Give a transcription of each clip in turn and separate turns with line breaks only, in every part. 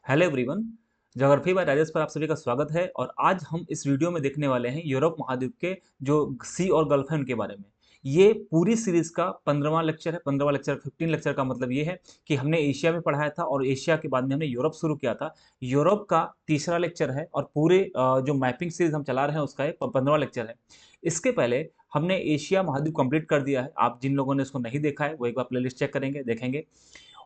Hello everyone. Geography bye Rajesh पर आप सभी का स्वागत है। और आज हम इस वीडियो में देखने वाले हैं यूरोप महाद्वीप के जो सी और गल्फ है उनके बारे में। ये पूरी सीरीज का 15वां लेक्चर है। 15वां लेक्चर 15 लेक्चर का मतलब ये है कि हमने एशिया में पढ़ाया था और एशिया के बाद में हमने यूरोप शुरू किया था। यूरोप का तीसरा लेक्चर है और पूरे जो मैपिंग सीरीज हम चला रहे हैं उसका 15वां लेक्चर है। इसके पहले हमने एशिया महाद्वीप कंप्लीट कर दिया है। आप जिन लोगों ने इसको नहीं देखा है वो एक बार प्लेलिस्ट चेक करेंगे, देखेंगे।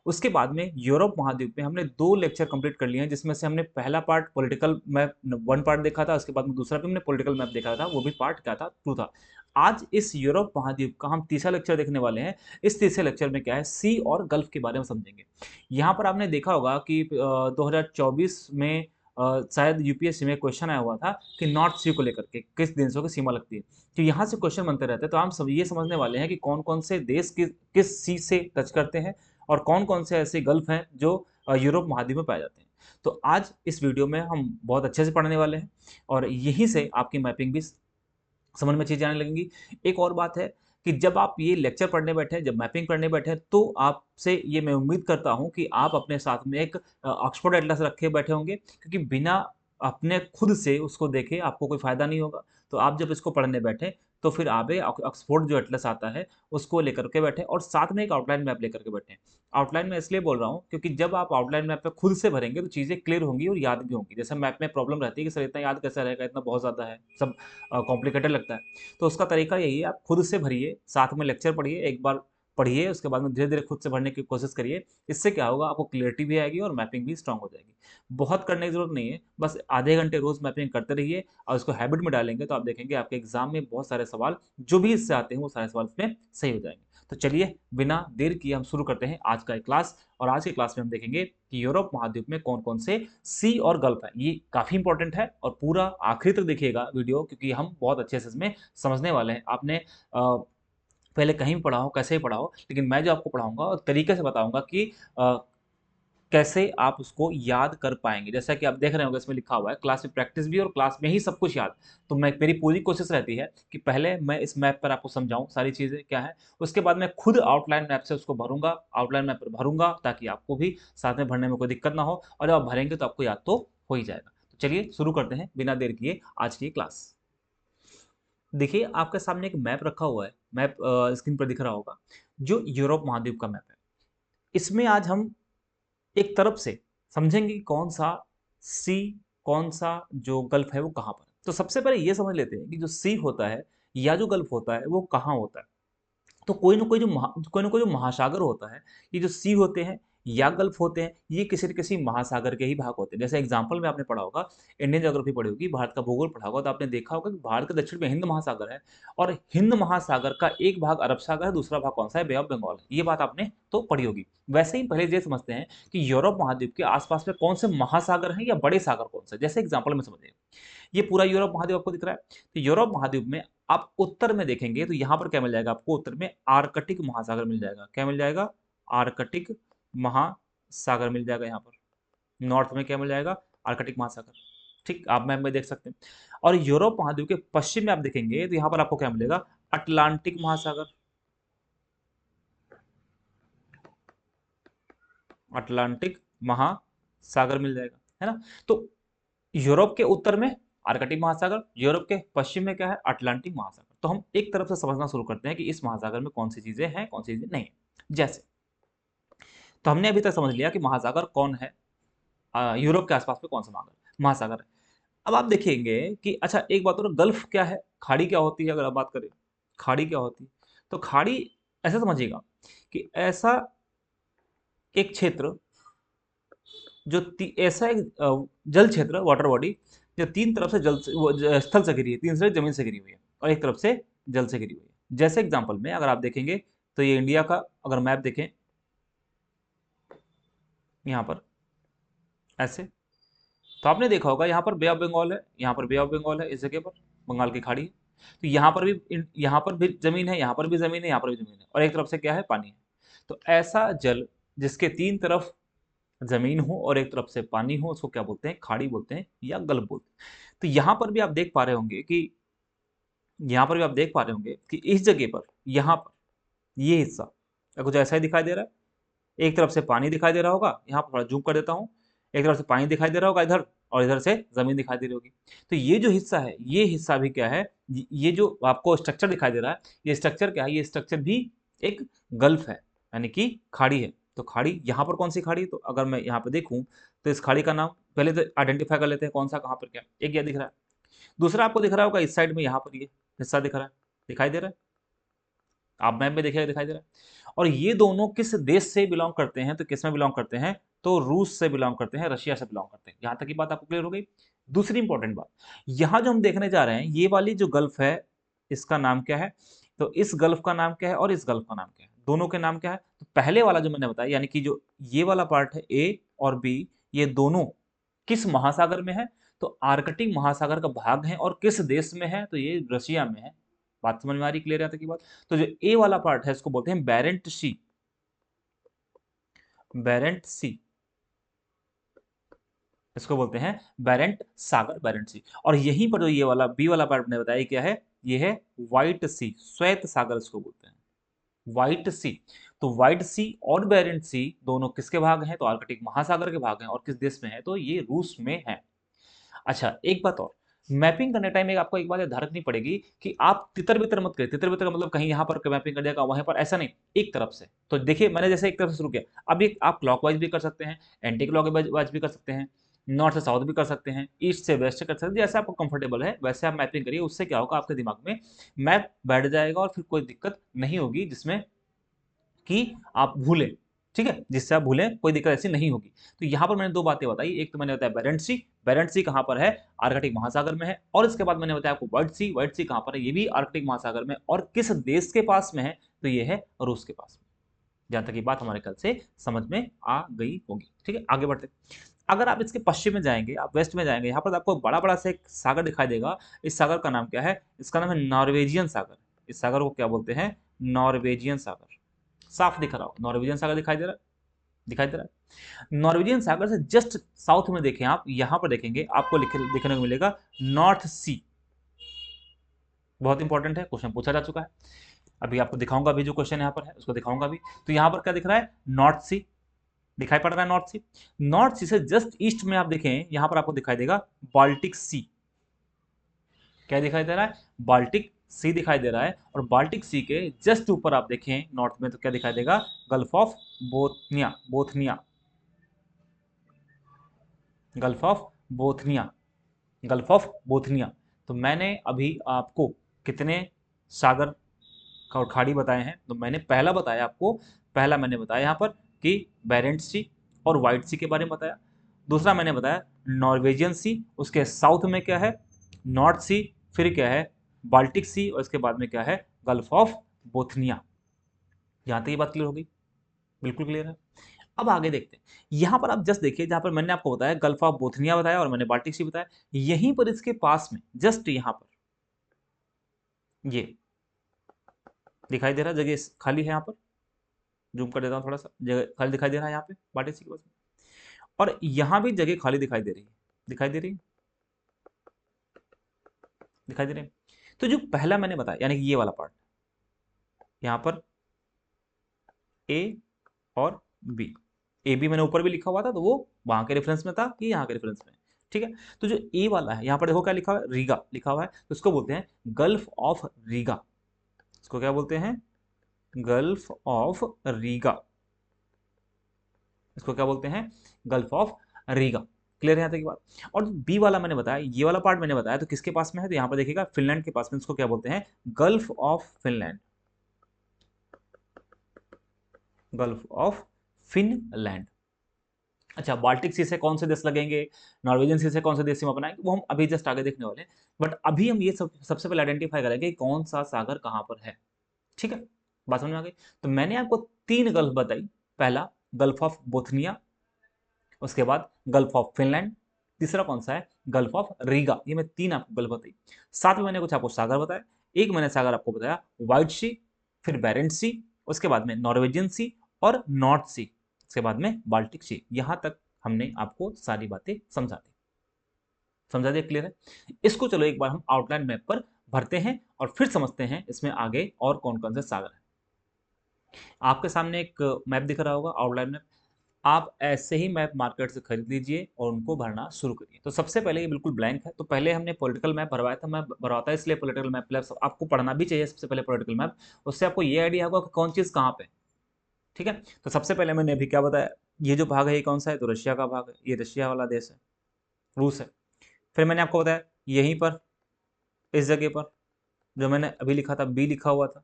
उसके बाद में यूरोप महाद्वीप में हमने 2 लेक्चर कंप्लीट कर लिए हैं, जिसमें से हमने पहला पार्ट पॉलिटिकल मैप 1 पार्ट देखा था। उसके बाद में दूसरा भी हमने पॉलिटिकल मैप देखा था, वो भी पार्ट क्या था, 2 था। आज इस यूरोप महाद्वीप का हम तीसरा लेक्चर देखने वाले हैं। इस तीसरे लेक्चर में क्या है, सी और गल्फ के बारे में समझेंगे। यहाँ पर आपने देखा होगा कि 2024 में शायद यूपीएससी में क्वेश्चन आया हुआ था कि नॉर्थ सी को लेकर के किस देशों की सीमा लगती है। तो यहाँ से क्वेश्चन बनते रहते हैं, तो हम सब ये समझने वाले हैं कि कौन कौन से देश किस सी से टच करते हैं और कौन कौन से ऐसे गल्फ हैं जो यूरोप महाद्वीप में पाए जाते हैं। तो आज इस वीडियो में हम बहुत अच्छे से पढ़ने वाले हैं और यहीं से आपकी मैपिंग भी समझ में चीज़ें आने लगेंगी। एक और बात है कि जब आप ये लेक्चर पढ़ने बैठे, जब मैपिंग करने बैठे, तो आपसे ये मैं उम्मीद करता हूँ कि आप अपने साथ में एक ऑक्सफोर्ड एटलस रखे बैठे होंगे, क्योंकि बिना अपने खुद से उसको देखे आपको कोई फ़ायदा नहीं होगा। तो आप जब इसको पढ़ने बैठें तो फिर आप ऑक्सफोर्ड जो एटलस आता है उसको लेकर के बैठें और साथ में एक आउटलाइन मैप लेकर के बैठें। आउटलाइन में इसलिए बोल रहा हूँ क्योंकि जब आप आउटलाइन मैप पे खुद से भरेंगे तो चीज़ें क्लियर होंगी और याद भी होंगी। जैसे मैप में प्रॉब्लम रहती है कि सर इतना याद कैसे रहेगा, इतना बहुत ज़्यादा है, सब कॉम्प्लिकेटेड लगता है। तो उसका तरीका यही है, आप खुद से भरिए, साथ में लेक्चर पढ़िए, एक बार पढ़िए, उसके बाद में धीरे धीरे खुद से भरने की कोशिश करिए। इससे क्या होगा, आपको क्लियरिटी भी आएगी और मैपिंग भी स्ट्रांग हो जाएगी। बहुत करने की जरूरत नहीं है, बस आधे घंटे रोज मैपिंग करते रहिए और उसको हैबिट में डालेंगे तो आप देखेंगे आपके एग्जाम में बहुत सारे सवाल जो भी इससे आते हैं वो सारे सवाल इसमें सही हो जाएंगे। तो चलिए बिना देर किए हम शुरू करते हैं आज का एक क्लास। और आज की क्लास में हम देखेंगे कि यूरोप महाद्वीप में कौन कौन से सी और गल्फ है। ये काफी इंपॉर्टेंट है और पूरा आखिरी तक देखिएगा वीडियो, क्योंकि हम बहुत अच्छे से इसमें समझने वाले हैं। आपने पहले कहीं भी पढ़ा हो, कैसे ही पढ़ा हो, लेकिन मैं जो आपको पढ़ाऊंगा और तरीके से बताऊंगा कि कैसे आप उसको याद कर पाएंगे। जैसा कि आप देख रहे होंगे इसमें लिखा हुआ है क्लास में प्रैक्टिस भी और क्लास में ही सब कुछ याद। तो मेरी पूरी कोशिश रहती है कि पहले मैं इस मैप पर आपको समझाऊं सारी चीजें क्या है, उसके बाद मैं खुद आउटलाइन मैप से उसको भरूंगा, आउटलाइन मैप पर भरूंगा ताकि आपको भी साथ में भरने में कोई दिक्कत ना हो, और जब आप भरेंगे तो आपको याद तो हो ही जाएगा। तो चलिए शुरू करते हैं बिना देर किए आज की क्लास। देखिए आपके सामने एक मैप रखा हुआ है, मैप स्क्रीन पर दिख रहा होगा, जो यूरोप महाद्वीप का मैप है। इसमें आज हम एक तरफ से समझेंगे कि कौन सा सी, कौन सा जो गल्फ है वो कहाँ पर है। तो सबसे पहले ये समझ लेते हैं कि जो सी होता है या जो गल्फ होता है वो कहाँ होता है। तो कोई ना कोई जो महासागर होता है, ये जो सी होते हैं या गल्फ होते हैं, ये किसी न किसी महासागर के ही भाग होते हैं। जैसे एग्जांपल में आपने पढ़ा होगा, इंडियन ज्योग्राफी पढ़ी होगी, भारत का भूगोल पढ़ा होगा, तो आपने देखा होगा कि भारत के दक्षिण में हिंद महासागर है और हिंद महासागर का एक भाग अरब सागर है, दूसरा भाग कौन सा है, बे ऑफ बंगाल। ये बात आपने तो पढ़ी होगी। वैसे ही पहले ये समझते हैं कि यूरोप महाद्वीप के आसपास में कौन से महासागर हैं या बड़े सागर कौन से। जैसे एग्जाम्पल में समझिए, ये पूरा यूरोप महाद्वीप आपको दिख रहा है। तो यूरोप महाद्वीप में आप उत्तर में देखेंगे तो यहां पर क्या मिल जाएगा आपको, उत्तर में आर्कटिक महासागर मिल जाएगा। क्या मिल जाएगा, आर्कटिक महासागर मिल जाएगा। यहाँ पर नॉर्थ में क्या मिल जाएगा, आर्कटिक महासागर। ठीक, आप मैप में देख सकते हैं। और यूरोप महाद्वीप के पश्चिम में आप देखेंगे तो यहां पर आपको क्या मिलेगा, अटलांटिक महासागर। अटलांटिक महासागर मिल जाएगा, है ना। तो यूरोप के उत्तर में आर्कटिक महासागर, यूरोप के पश्चिम में क्या है, अटलांटिक महासागर। तो हम एक तरफ से समझना शुरू करते हैं कि इस महासागर में कौन सी चीजें हैं, कौन सी चीजें नहीं है। जैसे तो हमने अभी तक समझ लिया कि महासागर कौन है, यूरोप के आसपास में कौन सा महासागर महासागर है। अब आप देखेंगे कि अच्छा एक बात और, गल्फ क्या है, खाड़ी क्या होती है। अगर आप बात करें खाड़ी क्या होती है, तो खाड़ी ऐसा समझिएगा कि ऐसा एक क्षेत्र जो ऐसा एक जल क्षेत्र, वाटर बॉडी, जो तीन तरफ से स्थल से घिरी है, तीन से जमीन से घिरी हुई है और एक तरफ से जल से घिरी हुई है। जैसे एग्जांपल में अगर आप देखेंगे तो ये इंडिया का अगर मैप देखें यहाँ पर ऐसे, तो आपने देखा होगा यहाँ पर बे ऑफ बंगाल है, यहाँ पर बे ऑफ बंगाल है, इस जगह पर बंगाल की खाड़ी है। तो यहाँ पर भी जमीन है, यहाँ पर भी जमीन है, यहाँ पर भी जमीन है और एक तरफ से क्या है, पानी है। तो ऐसा जल जिसके तीन तरफ जमीन हो और एक तरफ से पानी हो, उसको क्या बोलते हैं, खाड़ी बोलते हैं या गल्फ बोलते हैं। तो यहां पर भी आप देख पा रहे होंगे कि इस जगह पर, यहां पर ये हिस्सा कुछ ऐसा ही दिखाई दे रहा है। एक तरफ से पानी दिखाई दे रहा होगा, यहाँ पर थोड़ा जूम कर देता हूं, एक तरफ से पानी दिखाई दे रहा होगा इधर, और इधर से जमीन दिखाई दे रही होगी। तो ये जो हिस्सा है, ये हिस्सा भी क्या है, ये जो आपको स्ट्रक्चर दिखाई दे रहा है, ये स्ट्रक्चर क्या है, ये स्ट्रक्चर भी एक गल्फ है, यानी कि खाड़ी है। तो खाड़ी यहाँ पर कौन सी खाड़ी है, तो अगर मैं यहाँ पे देखूं तो इस खाड़ी का नाम पहले तो आइडेंटिफाई कर लेते हैं, कौन सा कहाँ पर क्या। एक ये दिख रहा है, दूसरा आपको दिख रहा होगा इस साइड में, यहाँ पर ये हिस्सा दिख रहा है, दिखाई दे रहा है, आप मैप में देखिएगा दिखाई दे रहा है। और ये दोनों किस देश से बिलोंग करते हैं, तो किस में बिलोंग करते हैं, तो रूस से बिलोंग करते हैं, रशिया से बिलोंग करते हैं। यहां तक की बात आपको क्लियर हो गई। दूसरी इंपॉर्टेंट बात, यहां जो हम देखने जा रहे हैं, ये वाली जो गल्फ है, इसका नाम क्या है, तो इस गल्फ का नाम क्या है और इस गल्फ का नाम क्या है, दोनों के नाम क्या है। तो पहले वाला जो मैंने बताया, यानी कि जो ये वाला पार्ट है ए और बी, ये दोनों किस महासागर में है, तो आर्कटिक महासागर का भाग है। और किस देश में है, तो ये रशिया में है। बात समझ में आ रही, क्लियर है की बात। तो जो ए वाला पार्ट है, इसको बोलते हैं बेरेंट सी, बेरेंट सी, इसको बोलते हैं बेरेंट सागर, बेरेंट सी। और यहीं पर जो ये वाला बी वाला पार्ट ने बताया क्या है, ये है व्हाइट सी, श्वेत सागर इसको बोलते हैं, व्हाइट सी। तो व्हाइट सी और बेरेंट सी दोनों किसके भाग हैं, तो आर्कटिक महासागर के भाग हैं। और किस देश में है, तो ये रूस में है। अच्छा एक बात और, मैपिंग करने टाइम एक आपको एक बात ध्यान रखनी पड़ेगी कि आप तितर बितर मत करिए। तितर बितर का मतलब कहीं यहाँ पर मैपिंग कर दिया, वहीं पर, ऐसा नहीं, एक तरफ से। तो देखिए मैंने जैसे एक तरफ से शुरू किया, अब एक आप क्लॉकवाइज भी कर सकते हैं, एंटी क्लॉकवाइज भी कर सकते हैं, नॉर्थ से साउथ भी कर सकते हैं, ईस्ट से वेस्ट कर सकते हैं, जैसे आपको कंफर्टेबल है वैसे आप मैपिंग करिए। उससे क्या होगा, आपके दिमाग में मैप बैठ जाएगा और फिर कोई दिक्कत नहीं होगी जिसमें कि आप भूलें। ठीक है, जिससे आप भूलें, कोई दिक्कत ऐसी नहीं होगी। तो यहां पर मैंने दो बातें बताई, एक तो मैंने बताया बेरेंट सी, बेरेंट सी कहां पर है, आर्कटिक महासागर में है। और इसके बाद मैंने बताया आपको व्हाइट सी, व्हाइट सी कहां पर है, ये भी आर्कटिक महासागर में, और किस देश के पास में है, तो ये है रूस के पास में। जहां तक ये बात हमारे कल से समझ में आ गई होगी। ठीक है, आगे बढ़ते। अगर आप इसके पश्चिम में जाएंगे, आप वेस्ट में जाएंगे, यहाँ पर आपको बड़ा बड़ा से एक सागर दिखाई देगा। इस सागर का नाम क्या है, इसका नाम है नॉर्वेजियन सागर। इस सागर को क्या बोलते हैं, नॉर्वेजियन सागर। साफ दिख रहा हो, नॉर्वेजियन सागर दिखाई दे रहा है, दिखाई दे रहा है। नॉर्वेजियन सागर से जस्ट साउथ में देखें आप, यहां पर देखेंगे आपको देखने को मिलेगा नॉर्थ सी। बहुत इंपॉर्टेंट है, क्वेश्चन पूछा जा चुका है। अभी आपको दिखाऊंगा, अभी जो क्वेश्चन यहाँ पर है उसको दिखाऊंगा अभी। तो यहाँ पर क्या दिख रहा है, नॉर्थ सी दिखाई पड़ रहा है, नॉर्थ सी। नॉर्थ सी से जस्ट ईस्ट में आप देखें, यहां पर आपको दिखाई देगा बाल्टिक सी। क्या दिखाई दे रहा है, बाल्टिक सी दिखाई दे रहा है। और बाल्टिक सी के जस्ट ऊपर आप देखें नॉर्थ में, तो क्या दिखाई देगा, gulf of Bothnia, Bothnia, gulf of Bothnia, gulf of Bothnia. तो मैंने अभी आपको कितने सागर और खाड़ी बताए हैं, तो मैंने पहला बताया आपको, पहला मैंने बताया यहाँ पर कि बेरेंट सी और व्हाइट सी के बारे में बताया। दूसरा मैंने बताया नॉर्वेजियन सी, उसके साउथ में क्या है, नॉर्थ सी, फिर क्या है, बाल्टिक सी, और इसके बाद में क्या है, गल्फ ऑफ बोथनिया। यहाँ तक ये बात क्लियर हो गई, बिल्कुल क्लियर है। अब आगे देखते हैं, यहां पर आप जस्ट देखिए, जहां पर मैंने आपको बताया गल्फ ऑफ बोथनिया बताया और मैंने बाल्टिक सी बताया, यहीं पर इसके पास में जस्ट यहां पर ये दिखाई दे रहा है, जगह खाली है यहाँ पर, जूम कर देता हूँ थोड़ा सा, जगह खाली दिखाई दे रहा है यहाँ पे बाल्टिक सी के पास में। और यहां भी जगह खाली दिखाई दे रही है, दिखाई दे रही है, दिखाई दे रही है। तो जो पहला मैंने बताया, यानी कि ये वाला पार्ट, यहाँ पर ए और बी, ए बी मैंने ऊपर भी लिखा हुआ था, तो वो वहां के रेफरेंस में था, ये यहाँ के रेफरेंस में है। ठीक है, तो जो ए वाला है, यहाँ पर देखो क्या लिखा हुआ है, रीगा लिखा हुआ है, तो इसको बोलते हैं गल्फ ऑफ रीगा। इसको क्या बोलते हैं, गल्फ ऑफ रीगा। इसको क्या बोलते हैं, गल्फ ऑफ रीगा। क्लियर है यहाँ तक की बात। और बी वाला मैंने बताया, ये वाला पार्ट मैंने बताया, तो किसके पास में है, तो यहाँ पर देखिएगा फिनलैंड के पास में। इसको क्या बोलते हैं, gulf of Finland, gulf of Finland. अच्छा, बाल्टिक सी से कौन से देश लगेंगे, नॉर्वेजियन सी से कौन से देश सीमा बनाएंगे, वो हम अभी जस्ट आगे देखने वाले हैं। बट अभी हम ये सबसे पहले आइडेंटिफाई करेंगे कौन सा सागर कहां पर है। ठीक है, बात समझ में आ गई। तो मैंने आपको तीन गल्फ बताई, पहला गल्फ ऑफ बोथनिया, उसके बाद गल्फ ऑफ फिनलैंड, तीसरा कौन सा है, गल्फ ऑफ रीगा। ये मैं तीन आपको गल्फ बताई। साथ में मैंने कुछ आपको सागर बताया, एक मैंने सागर आपको बताया व्हाइट सी, फिर बेरेंट सी, उसके बाद में नॉर्वेजियन सी और नॉर्थ सी, उसके बाद में बाल्टिक सी। यहां तक हमने आपको सारी बातें समझा दी, समझा दिया, क्लियर है। इसको चलो एक बार हम आउटलाइन मैप पर भरते हैं और फिर समझते हैं इसमें आगे और कौन कौन से सागर है। आपके सामने एक मैप दिख रहा होगा, आउटलाइन मैप। आप ऐसे ही मैप मार्केट से खरीद लीजिए और उनको भरना शुरू करिए। तो सबसे पहले ये बिल्कुल ब्लैंक है, तो पहले हमने पॉलिटिकल मैप भरवाया था। मैं भरवाता है इसलिए पॉलिटिकल मैप प्लस आपको पढ़ना भी चाहिए सबसे पहले पॉलिटिकल मैप, उससे आपको ये आइडिया होगा कि कौन चीज़ कहाँ पे है। ठीक है, तो सबसे पहले मैंने अभी क्या बताया, ये जो भाग है ये कौन सा है, तो रशिया का भाग है, ये रशिया वाला देश है, रूस है। फिर मैंने आपको बताया यहीं पर इस जगह पर जो मैंने अभी लिखा था बी लिखा हुआ था,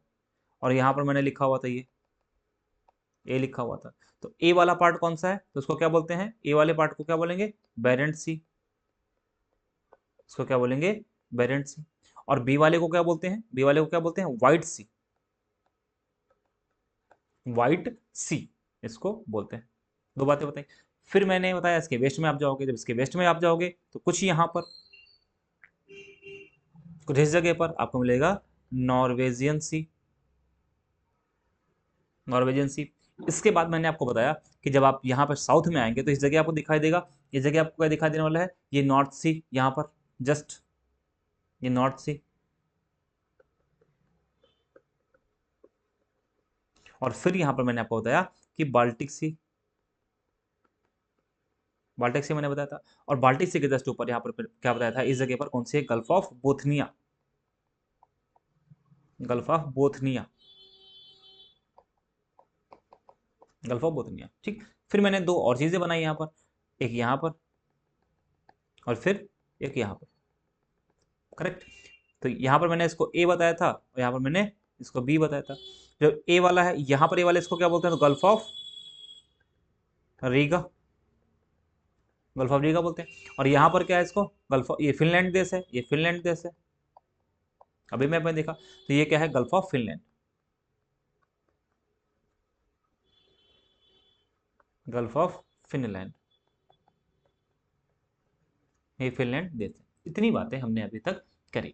और यहाँ पर मैंने लिखा हुआ था ये ए लिखा हुआ था। तो ए वाला पार्ट कौन सा है, तो उसको क्या बोलते हैं, ए वाले पार्ट को क्या बोलेंगे, बैरेंट सी, इसको क्या बोलेंगे, बैरेंट सी। और बी वाले को क्या बोलते हैं, बी वाले को क्या बोलते हैं, व्हाइट सी, व्हाइट सी इसको बोलते हैं। दो बातें बताई। फिर मैंने बताया इसके वेस्ट में आप जाओगे, जब इसके वेस्ट में आप जाओगे तो कुछ यहाँ पर, कुछ इस जगह पर आपको मिलेगा नॉर्वेजियन सी, नॉर्वेजियन सी। इसके बाद मैंने आपको बताया कि जब आप यहाँ पर साउथ में आएंगे तो इस जगह आपको दिखाई देगा, ये जगह आपको क्या दिखाई देने वाला है, ये नॉर्थ सी, यहाँ पर जस्ट ये नॉर्थ सी। और फिर यहाँ पर मैंने आपको बताया कि बाल्टिक सी, बाल्टिक सी मैंने बताया था। और बाल्टिक सी के जस्ट ऊपर यहाँ पर फिर क्या बताया था, इस जगह पर कौन सी है, gulf of Bothnia, gulf of Bothnia, gulf of Bothnia. ठीक, फिर मैंने दो और चीजें बनाई यहाँ पर, एक यहाँ पर और फिर एक यहाँ पर, करेक्ट। तो यहाँ पर मैंने इसको ए बताया था और यहाँ पर मैंने इसको बी बताया था। जो ए वाला है यहाँ पर, ए वाले इसको क्या बोलते हैं, तो gulf of Riga, gulf of Riga बोलते हैं। और यहाँ पर क्या है, इसको गल्फ ऑफ, ये फिनलैंड देश है, ये फिनलैंड देश है, अभी मैं देखा, तो ये क्या है, gulf of Finland, gulf of Finland, ये फिनलैंड देश है। इतनी बातें हमने अभी तक करी।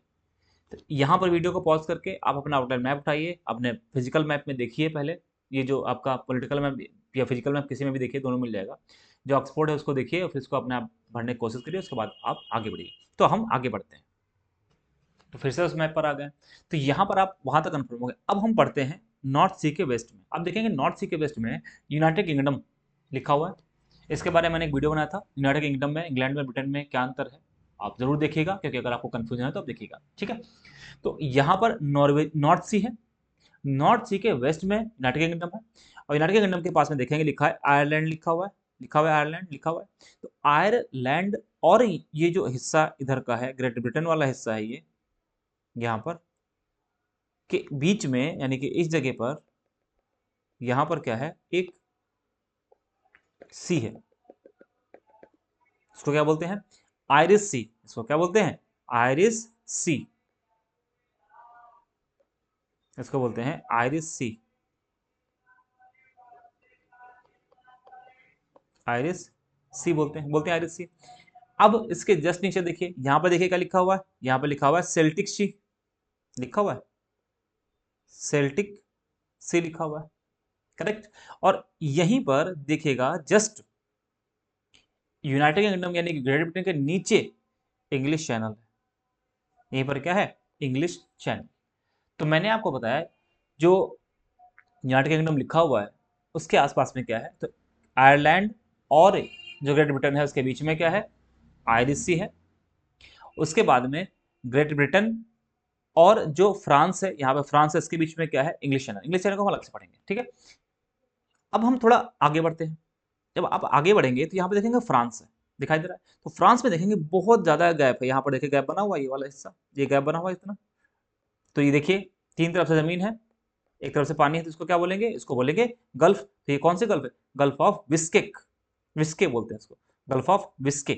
तो यहाँ पर वीडियो को पॉज करके आप अपना आउटलाइन मैप उठाइए, अपने फिजिकल मैप में देखिए पहले, ये जो आपका पॉलिटिकल मैप या फिजिकल मैप किसी में भी देखिए, दोनों मिल जाएगा। जो ऑक्सफोर्ड है उसको देखिए और फिर इसको अपने आप भरने की कोशिश करिए, उसके बाद आप आगे बढ़िए। तो हम आगे बढ़ते हैं, तो फिर से उस मैप पर आ गए। तो यहाँ पर आप वहाँ तक कन्फर्म हो गए। अब हम पढ़ते हैं नॉर्थ सी के वेस्ट में। आप देखेंगे नॉर्थ सी के वेस्ट में यूनाइटेड किंगडम लिखा हुआ है। इसके बारे में मैंने एक वीडियो बनाया था, यूनाइटेड किंगडम में इंग्लैंड में ब्रिटेन में क्या अंतर है, आप जरूर देखिएगा, क्योंकि अगर आपको कंफ्यूजन है तो आप देखिएगा। ठीक है, तो यहाँ पर नॉर्वे नॉर्थ सी है, नॉर्थ सी के वेस्ट में यूनाइटेड किंगडम है। और यूनाइटेड किंगडम के पास में देखेंगे लिखा है आयरलैंड, लिखा हुआ है, लिखा हुआ है आयरलैंड, लिखा हुआ है। तो आयरलैंड और ये जो हिस्सा इधर का है, ग्रेट ब्रिटेन वाला हिस्सा है, ये यहाँ पर के बीच में, यानी कि इस जगह पर यहाँ पर क्या है, एक सी है, इसको क्या बोलते हैं, आयरिश सी, इसको क्या बोलते हैं, आयरिश सी, इसको बोलते हैं आयरिश सी, आयरिश सी बोलते हैं आयरिश सी। अब इसके जस्ट नीचे देखिए, यहां पर देखिए क्या लिखा हुआ है, यहां पर लिखा हुआ है सेल्टिक सी, लिखा हुआ है सेल्टिक सी, लिखा हुआ है, करेक्ट। और यहीं पर देखिएगा जस्ट यूनाइटेड किंगडम यानी कि ग्रेट ब्रिटेन के नीचे इंग्लिश चैनल है, यहीं पर क्या है, इंग्लिश चैनल। तो मैंने आपको बताया जो यूनाइटेड किंगडम लिखा हुआ है उसके आसपास में क्या है, तो आयरलैंड और जो ग्रेट ब्रिटेन है उसके बीच में क्या है, आयरिश सी है। उसके बाद में ग्रेट ब्रिटेन और जो फ्रांस है, यहाँ पे फ्रांस है, इसके बीच में क्या है, इंग्लिश चैनल। इंग्लिश चैनल को हम अलग से पढ़ेंगे, ठीक है। अब हम थोड़ा आगे बढ़ते हैं। जब आप आगे बढ़ेंगे तो यहाँ पे देखेंगे फ्रांस है, दिखाई दे रहा है। तो फ्रांस में देखेंगे बहुत ज्यादा गैप है, यहाँ पर देखिए गैप बना हुआ है, ये वाला हिस्सा, ये गैप बना हुआ है इतना। तो ये देखिए तीन तरफ से जमीन है, एक तरफ से पानी है, तो इसको क्या बोलेंगे, इसको बोलेंगे गल्फ। तो ये कौन से गल्फ है, गल्फ ऑफ विस्केक, विस्के बोलते हैं इसको, गल्फ ऑफ विस्के।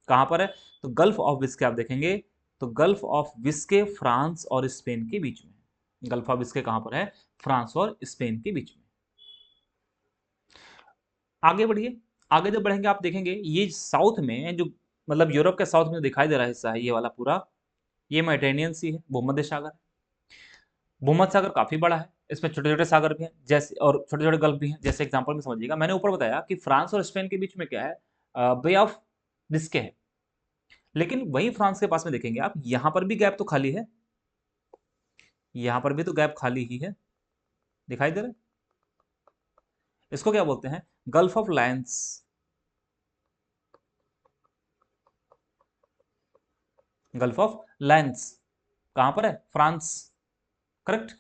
कहाँ पर है, तो गल्फ ऑफ विस्के आप देखेंगे, तो गल्फ ऑफ विस्के फ्रांस और स्पेन के बीच में, गल्फ ऑफ विस्के कहाँ पर है, फ्रांस और स्पेन के बीच में। आगे बढ़िए, आगे जब बढ़ेंगे आप देखेंगे ये साउथ में जो, मतलब यूरोप के साउथ में दिखाई दे रहा हिस्सा है ये वाला पूरा, ये मेडिटेरेनियन सी है, भूमध्य सागर है। भूमध्य सागर काफी बड़ा है, इसमें छोटे छोटे सागर भी हैं जैसे, और छोटे छोटे गल्फ भी हैं। जैसे एग्जांपल में समझिएगा, मैंने ऊपर बताया कि फ्रांस और स्पेन के बीच में क्या है, बे ऑफ बिस्के है। लेकिन वही फ्रांस के पास में देखेंगे आप, यहां पर भी गैप तो खाली है, यहां पर भी तो गैप खाली ही है, दिखाई दे रहा है। इसको क्या बोलते हैं? Gulf of Lions. Gulf of Lions कहां पर है? फ्रांस। करेक्ट।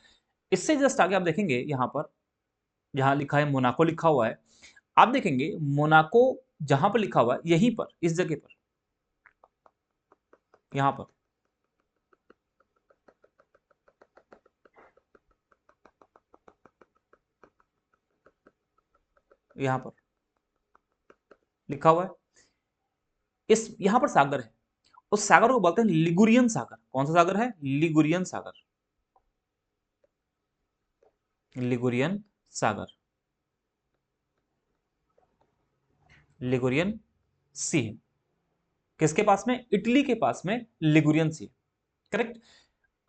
इससे जस्ट आगे आप देखेंगे यहां पर, जहां लिखा है मोनाको लिखा हुआ है, आप देखेंगे मोनाको जहां पर लिखा हुआ है, यहीं पर इस जगह पर, यहां पर, यहां पर लिखा हुआ है, इस यहां पर सागर है। उस सागर को बोलते हैं लिगुरियन सागर। कौन सा सागर है? लिगुरियन सागर। लिगुरियन सागर, लिगुरियन सी है। किसके पास में? इटली के पास में लिगुरियन सी। करेक्ट।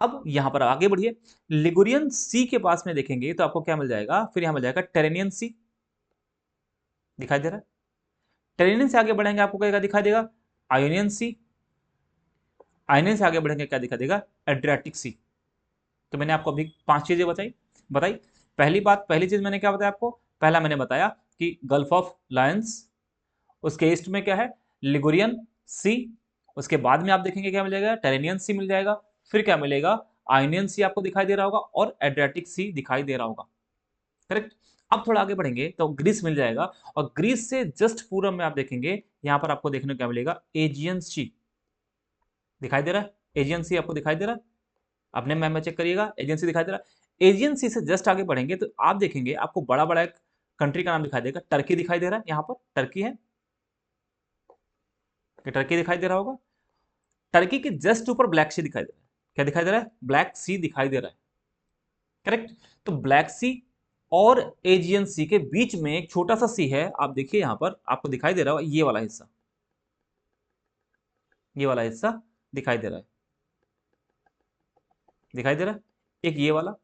अब यहां पर आगे बढ़िए, लिगुरियन सी के पास में देखेंगे तो आपको क्या मिल जाएगा? फिर यहां मिल जाएगा टेरेनियन सी, दिखाई दे रहा है। टेरेनियन से आगे बढ़ेंगे आपको क्या दिखाई देगा? आयोनियन सी। आयोनियन से आगे बढ़ेंगे क्या दिखाई देगा? एड्रियाटिक सी। तो मैंने आपको अभी 5 चीजें बताई बताई पहली बात, पहली चीज मैंने क्या बताया आपको? पहला मैंने बताया कि गल्फ ऑफ लायंस, उसके ईस्ट में क्या है? लिगुरियन सी। उसके बाद में आप देखेंगे क्या मिल जाएगा? टेरेनियन सी मिल जाएगा। फिर क्या मिलेगा? आयोनियन सी आपको दिखाई दे रहा होगा और एड्रियाटिक सी दिखाई दे रहा होगा। करेक्ट। अब थोड़ा आगे बढ़ेंगे तो ग्रीस मिल जाएगा, और ग्रीस से जस्ट पूर्व में आप देखेंगे यहां पर आपको देखने को क्या मिलेगा? एजियन सी। दिखाई दे रहा है? एजियन सी आपको दिखाई दे रहा है? अपने मैप में चेक करिएगा, एजेंसी दिखाई दे रहा है। एजेंसी से जस्ट आगे बढ़ेंगे तो आप देखेंगे आपको बड़ा बड़ा एक कंट्री का नाम दिखाई देगा, टर्की दिखाई दे रहा है। यहां पर टर्की है, कि टर्की दिखाई दे रहा होगा। टर्की के जस्ट ऊपर ब्लैक सी दिखाई दे रहा है। क्या दिखाई दे रहा है? ब्लैक सी दिखाई दे रहा है। करेक्ट। तो ब्लैक सी और एजियन सी के बीच में एक छोटा सा सी है, आप देखिए यहां पर आपको दिखाई दे रहा होगा, ये वाला हिस्सा, ये वाला हिस्सा दिखाई दे रहा है, दिखाई दे रहा है, एक ये वाला।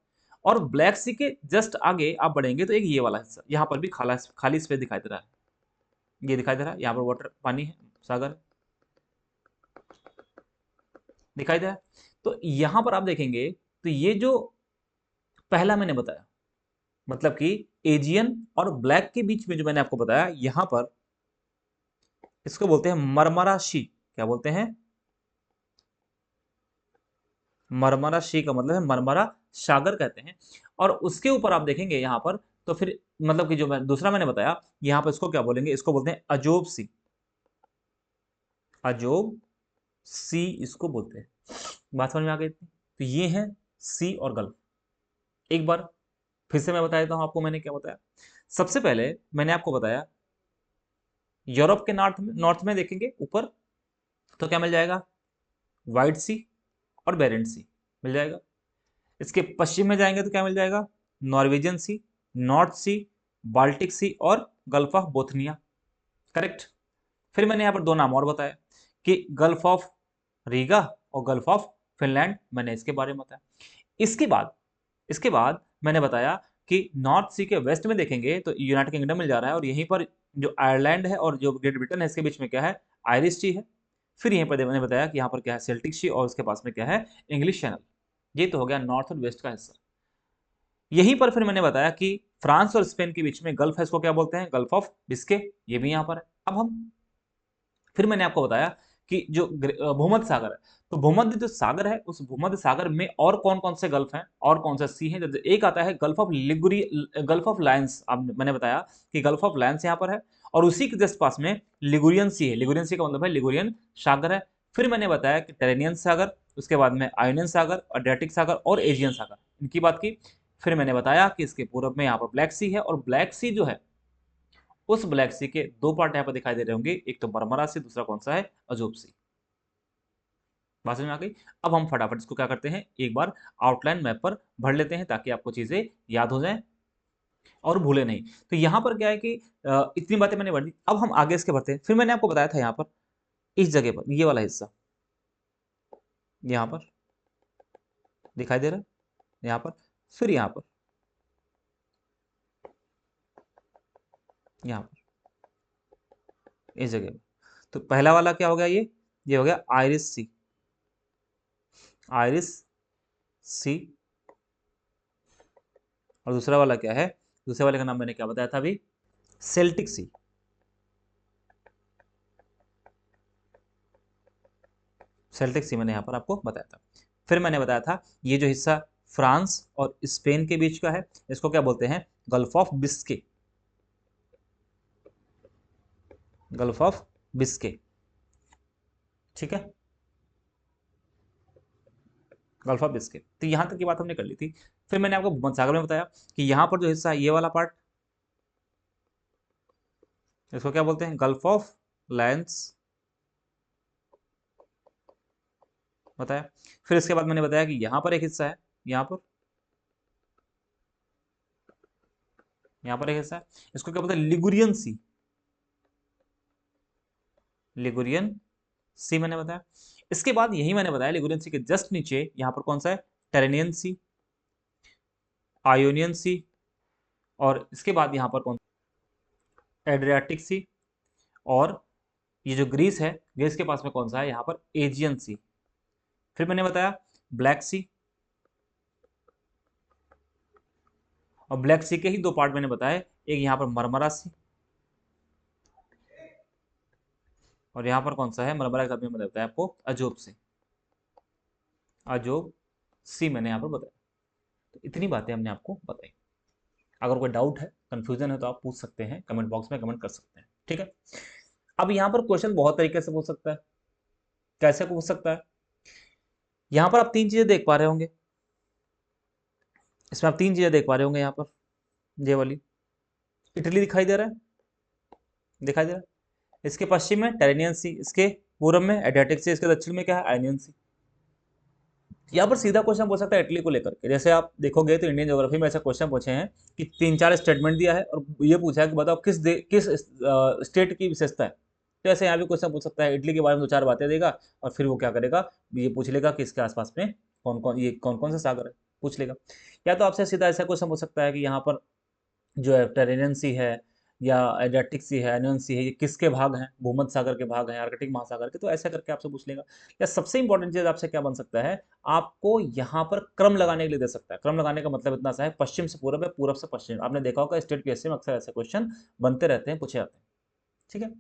और ब्लैक सी के जस्ट आगे आप बढ़ेंगे तो एक ये वाला हिस्सा, यहां पर भी खाला खाली स्पेस दिखाई दे रहा है, ये दिखाई दे रहा है, यहाँ पर वाटर पानी है, सागर दिखाई दे रहा है। तो यहां पर आप देखेंगे तो ये जो पहला मैंने बताया, मतलब कि एजियन और ब्लैक के बीच में जो मैंने आपको बताया, यहां पर इसको बोलते हैं मरमरा शी। क्या बोलते हैं? मरमरा शी का मतलब है मरमरा सागर कहते हैं। और उसके ऊपर आप देखेंगे यहां पर, तो फिर मतलब कि जो मैं दूसरा मैंने बताया, यहां पर इसको क्या बोलेंगे? इसको बोलते हैं अजोब सी। अजोब सी इसको बोलते हैं। बात समझ में आ गई? तो ये है सी और गल्फ। एक बार फिर से मैं बता देता हूं आपको मैंने क्या बताया। सबसे पहले मैंने आपको बताया यूरोप के नॉर्थ में देखेंगे ऊपर तो क्या मिल जाएगा? व्हाइट सी और बेरेंट सी मिल जाएगा। इसके पश्चिम में जाएंगे तो क्या मिल जाएगा? नॉर्वेजियन सी, नॉर्थ सी, बाल्टिक सी और गल्फ ऑफ बोथनिया। करेक्ट। फिर मैंने यहां पर दो नाम और बताया कि गल्फ ऑफ रीगा और गल्फ ऑफ फिनलैंड, मैंने इसके बारे में बताया। इसके बाद मैंने बताया कि नॉर्थ सी के वेस्ट में देखेंगे तो यूनाइटेड किंगडम मिल जा रहा है, और यहीं पर जो आयरलैंड है और जो ग्रेट ब्रिटेन है इसके बीच में क्या है? आयरिश सी है। फिर यहीं पर मैंने बताया कि यहाँ पर क्या है? सेल्टिक सी, और उसके पास में क्या है? English channel. ये तो हो गया नॉर्थ और वेस्ट का हिस्सा। यहीं पर फिर मैंने बताया कि फ्रांस और स्पेन के बीच में गल्फ है, इसको क्या बोलते हैं? Gulf of Biscay. ये भी यहाँ पर है। अब हम फिर मैंने आपको बताया कि जो भूमध्य सागर है, तो भूमध्य जो सागर है उस भूमध्य सागर में और कौन कौन से गल्फ हैं और कौन सा सी है? जैसे एक आता है gulf of Liguria, gulf of lions. अब मैंने बताया कि गल्फ ऑफ लायंस यहाँ पर है, और उसी के जस्ट पास में लिगुरियन सी है। लिगुरियन सी का मतलब है लिगुरियन सागर है। फिर मैंने बताया कि टेरेनियन सागर, उसके बाद में आयोनियन सागर, अड्रियाटिक सागर और एजियन सागर, इनकी बात की। फिर मैंने बताया कि इसके पूर्व में यहाँ पर ब्लैक सी है, और ब्लैक सी जो है उस ब्लैक सी के दो पार्ट यहाँ पर दिखाई दे रहे होंगे, एक तो मरमरा सी, दूसरा कौन सा है? अजूब सी। बात समझ में आ गई? अब हम फटाफट इसको क्या करते हैं, एक बार आउटलाइन मैप पर भर लेते हैं ताकि आपको चीजें याद हो जाएं और भूले नहीं। तो यहां पर क्या है कि इतनी बातें मैंने बढ़ दी, अब हम आगे इसके बढ़ते हैं। फिर मैंने आपको बताया था यहाँ पर इस जगह पर ये वाला हिस्सा यहाँ पर दिखाई दे रहा है, यहाँ पर, फिर यहाँ पर, यहाँ पर, इस जगह पर। तो पहला वाला क्या हो गया? ये हो गया आयरिस सी, आयरिस सी। और दूसरा वाला क्या है? दूसरे वाले का नाम मैंने क्या बताया था अभी? सेल्टिक सी, सेल्टिक सी मैंने यहां पर आपको बताया था। फिर मैंने बताया था ये जो हिस्सा फ्रांस और स्पेन के बीच का है, इसको क्या बोलते हैं, gulf of Biscay, gulf of Biscay, ठीक है, गल्फ ऑफ बिस्के। तो यहां तक की बात हमने कर ली थी। फिर मैंने आपको भूमध्य सागर में बताया कि यहां पर जो हिस्सा है, ये वाला पार्ट, इसको क्या बोलते हैं, गल्फ ऑफ लायंस बताया। फिर इसके बाद मैंने बताया कि यहां पर एक हिस्सा है, यहां पर एक हिस्सा है, इसको क्या बोलते हैं, लिगुरियन सी, लिगुरियन सी मैंने बताया। इसके बाद यही मैंने बताया लिगुरियन सी के जस्ट नीचे यहां पर कौन सा है, टेरेनियन सी, आयोनियन सी, और इसके बाद यहां पर कौन, एड्रियाटिक सी, और ये जो ग्रीस है, ग्रीस के पास में कौन सा है, यहां पर एजियन सी। फिर मैंने बताया ब्लैक सी, और ब्लैक सी के ही दो पार्ट मैंने बताए, एक यहां पर मरमरा सी, और यहां पर कौन सा है, मरमरा के साथ में मैंने बताया आपको अजोब सी, अजोब सी मैंने यहां पर बताया। तो इतनी बातें हमने आपको बताई। अगर कोई डाउट है, कंफ्यूजन है, तो आप पूछ सकते हैं, कमेंट बॉक्स में कमेंट कर सकते हैं, ठीक है। अब यहाँ पर क्वेश्चन बहुत तरीके से पूछ सकता है। कैसे पूछ सकता है, यहाँ पर आप तीन चीजें देख पा रहे होंगे, इसमें आप तीन चीजें देख पा रहे होंगे। यहाँ पर ये वाली इटली दिखाई दे रहा है, दिखाई दे रहा है, इसके पश्चिम में टेरेनियन सी, इसके पूर्व में एड्रियाटिक सी, इसके दक्षिण में क्या है, आयनियन सी। यहाँ पर सीधा क्वेश्चन पूछ सकता है इटली को लेकर के। जैसे आप देखोगे तो इंडियन ज्योग्राफी में ऐसे क्वेश्चन पूछे हैं कि तीन चार स्टेटमेंट दिया है और ये पूछा है कि बताओ किस स्टेट की विशेषता है। तो ऐसे यहाँ भी क्वेश्चन पूछ सकता है, इटली के बारे में दो चार बातें देगा और फिर वो क्या करेगा, ये पूछ लेगा कि इसके आसपास में कौन कौन से सागर है, पूछ लेगा। या तो आपसे सीधा ऐसा क्वेश्चन पूछ सकता है कि यहाँ पर जो है टेरेनियन सी है या एड्रियाटिक सी है, आयनियन सी है, ये किसके भाग हैं, भूमध्य सागर के भाग हैं, आर्कटिक महासागर के। तो ऐसा करके आपसे पूछ लेगा। या सबसे इंपॉर्टेंट चीज आपसे क्या बन सकता है, आपको यहाँ पर क्रम लगाने के लिए दे सकता है। क्रम लगाने का मतलब इतना सा है, पश्चिम से पूरब है, पूरब से पश्चिम। आपने देखा होगा स्टेट पीएससी में अक्सर ऐसे क्वेश्चन बनते रहते हैं, पूछे जाते हैं, ठीक है।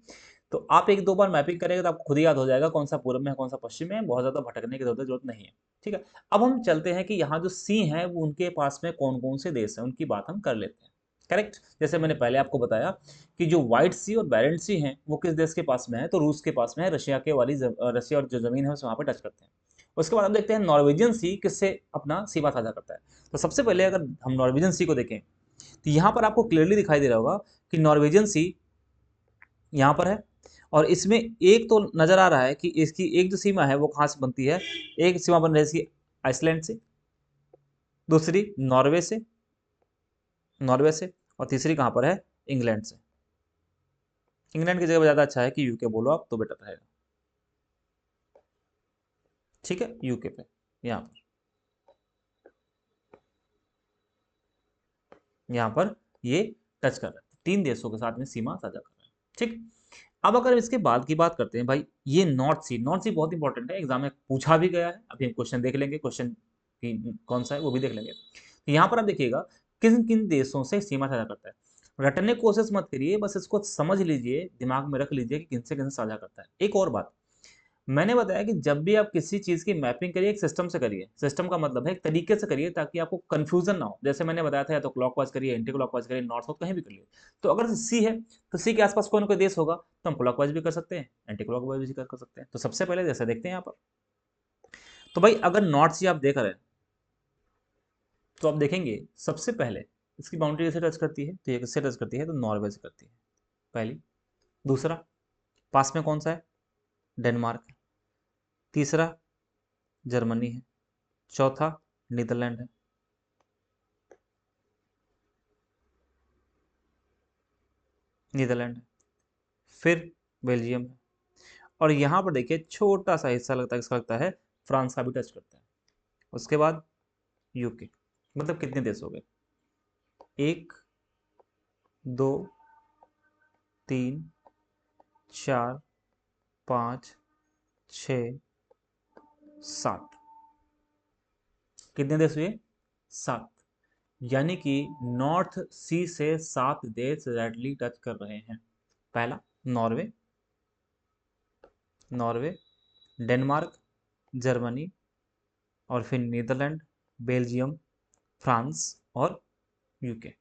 तो आप एक दो बार मैपिंग करेंगे तो आपको खुद ही याद हो जाएगा कौन सा पूरब में है, कौन सा पश्चिम में है। बहुत ज्यादा भटकने की जरूरत नहीं है, ठीक है। अब हम चलते हैं कि यहाँ जो सी है वो उनके पास में कौन कौन से देश हैं, उनकी बात हम कर लेते हैं। करेक्ट, जैसे मैंने पहले आपको बताया कि जो व्हाइट सी और बैरेंट सी हैं वो किस देश के पास में है, तो रूस के पास में है। रशिया के वाली रशिया और जो जमीन है उसे वहां पर टच करते हैं। उसके बाद हम देखते हैं नॉर्वेजियन सी किससे अपना सीमा साझा करता है। तो सबसे पहले अगर हम नॉर्वेजियन सी को देखें तो यहाँ पर आपको क्लियरली दिखाई दे रहा होगा कि नॉर्वेजियन सी यहाँ पर है, और इसमें एक तो नजर आ रहा है कि इसकी एक जो सीमा है वो कहाँ से बनती है, एक सीमा बन रही है इसकी आइसलैंड से, दूसरी नॉर्वे से, और तीसरी कहाँ पर है, इंग्लैंड से। इंग्लैंड की जगह ज़्यादा अच्छा है कि यूके बोलो आप तो बेटर रहेगा, ठीक है, यूके पे यहाँ पर ये टच कर रहा है, तीन देशों के साथ में सीमा साझा कर रहा है, ठीक। अब अगर इसके बाद की बात करते हैं भाई, ये नॉर्थ सी, नॉर्थ सी बहुत इंपॉर्टेंट है, एग्जाम में पूछा भी गया है। अभी हम क्वेश्चन देख लेंगे, क्वेश्चन की कौन सा है वो भी देख लेंगे। तो यहाँ पर आप देखिएगा किन किन देशों से सीमा साझा करता है। रटने की कोशिश मत करिए, बस इसको समझ लीजिए, दिमाग में रख लीजिए कि किन से साझा करता है। एक और बात मैंने बताया कि जब भी आप किसी चीज की मैपिंग करिए एक सिस्टम से करिए। सिस्टम का मतलब है एक तरीके से करिए ताकि आपको कंफ्यूजन ना हो। जैसे मैंने बताया था, या तो क्लॉकवाइज करिए, एंटी क्लॉकवाइज करिए, नॉर्थ साउथ कहीं भी करिए। तो अगर सी है तो सी के आसपास कोई ना कोई देश होगा, तो हम क्लॉकवाइज भी कर सकते हैं, एंटी क्लॉकवाइज भी कर सकते हैं। तो सबसे पहले जैसे देखते हैं यहाँ पर, तो भाई अगर नॉर्थ सी आप देख रहे हैं तो आप देखेंगे सबसे पहले इसकी बाउंड्री कैसे टच करती है, तो ये किससे टच करती है, तो नॉर्वे से करती है पहली। दूसरा, पास में कौन सा है, डेनमार्क है। तीसरा, जर्मनी है। चौथा, नीदरलैंड है। नीदरलैंड है। फिर बेल्जियम है। और यहाँ पर देखिए छोटा सा हिस्सा लगता है, किसका लगता है, फ्रांस का भी टच करता है। उसके बाद यूके। मतलब कितने देश हो गए, एक, दो, तीन, चार, पाँच, छ, सात। कितने देश हुए, सात। यानी कि नॉर्थ सी से 7 देश डायरेक्टली टच कर रहे हैं। पहला नॉर्वे, नॉर्वे, डेनमार्क, जर्मनी, और फिर नीदरलैंड, बेल्जियम, फ्रांस और यूके,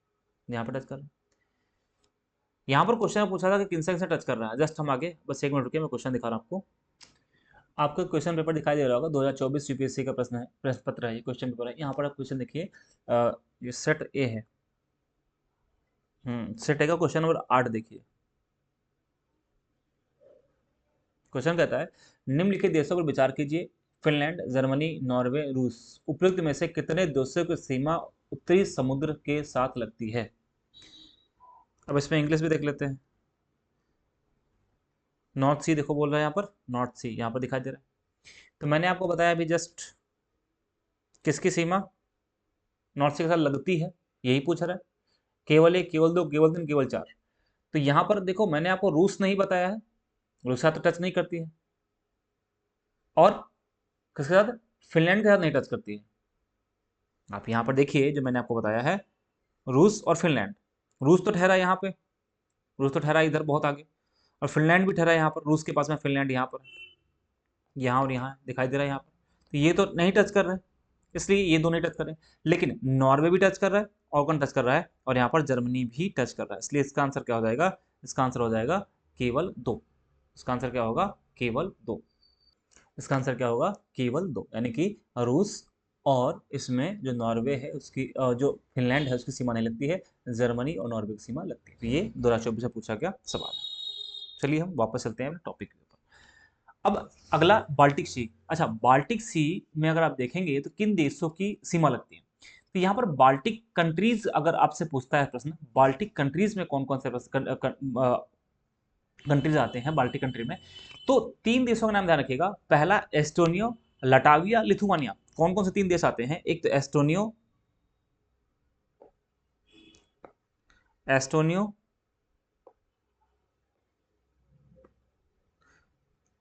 यहाँ पर टच कर रहे हैं। यहाँ पर क्वेश्चन पूछा था कि किनसे किनसे टच कर रहा है। जस्ट हम आगे बस 1 मिनट रुके, मैं क्वेश्चन दिखा रहा हूँ आपको। आपको क्वेश्चन पेपर दिखाई दे रहा होगा, 2024 यूपीएससी का प्रश्न है, प्रश्न पत्र है, ये क्वेश्चन पेपर है। यहाँ पर आप क्वेश्चन देखिए, ये सेट ए है। सेट ए का क्वेश्चन नंबर 8 देखिए। क्वेश्चन कहता है निम्नलिखित देशों पर विचार कीजिए, फिनलैंड, जर्मनी, नॉर्वे, रूस, उपयुक्त में से कितने देशों की सीमा उत्तरी समुद्र के साथ लगती है। अब इसमें इंग्लिश भी देख लेते हैं। नॉर्थ सी देखो बोल रहा है यहाँ पर, नॉर्थ सी यहाँ पर दिखाई दे रहा है। तो मैंने आपको बताया अभी जस्ट, किसकी सीमा नॉर्थ सी के साथ लगती है, यही पूछ रहा है। केवल एक, केवल दो, केवल तीन, केवल चार। तो यहाँ पर देखो मैंने आपको रूस नहीं बताया है, रूस के साथ तो टच नहीं करती है, और किसके साथ, फिनलैंड के साथ नहीं टच करती है। आप यहाँ पर देखिए जो मैंने आपको बताया है, रूस और फिनलैंड। रूस तो ठहरा यहाँ पे, रूस तो ठहरा इधर बहुत आगे, और फिनलैंड भी ठहरा यहाँ पर, रूस के पास में फिनलैंड यहाँ पर, यहाँ और यहाँ दिखाई दे रहा है यहाँ पर। तो ये तो नहीं टच कर रहा है, इसलिए ये दोनों टच कर रहे हैं। लेकिन नॉर्वे भी टच कर रहा है, और कौन टच कर रहा है, और यहाँ पर जर्मनी भी टच कर रहा है। इसलिए इसका आंसर क्या हो जाएगा, इसका आंसर हो जाएगा केवल 2। इसका आंसर क्या होगा, केवल 2। इसका आंसर क्या होगा, केवल 2, यानी कि रूस और इसमें जो नॉर्वे है उसकी, जो फिनलैंड है उसकी सीमा नहीं लगती है, जर्मनी और नॉर्वे की सीमा लगती है। तो ये 2024 से पूछा गया सवाल है। चलिए हम वापस चलते हैं टॉपिक के ऊपर। अब अगला बाल्टिक सी। अच्छा, बाल्टिक सी में अगर आप देखेंगे तो किन देशों की सीमा लगती है। तो यहाँ पर बाल्टिक कंट्रीज अगर आपसे पूछता है प्रश्न, बाल्टिक कंट्रीज में कौन कौन से कंट्रीज आते हैं बाल्टिक कंट्री में, तो 3 देशों का नाम ध्यान रखिएगा। पहला एस्टोनियो, लटाविया, लिथुआनिया। कौन कौन से 3 देश आते हैं, एक तो एस्टोनियो, एस्टोनियो,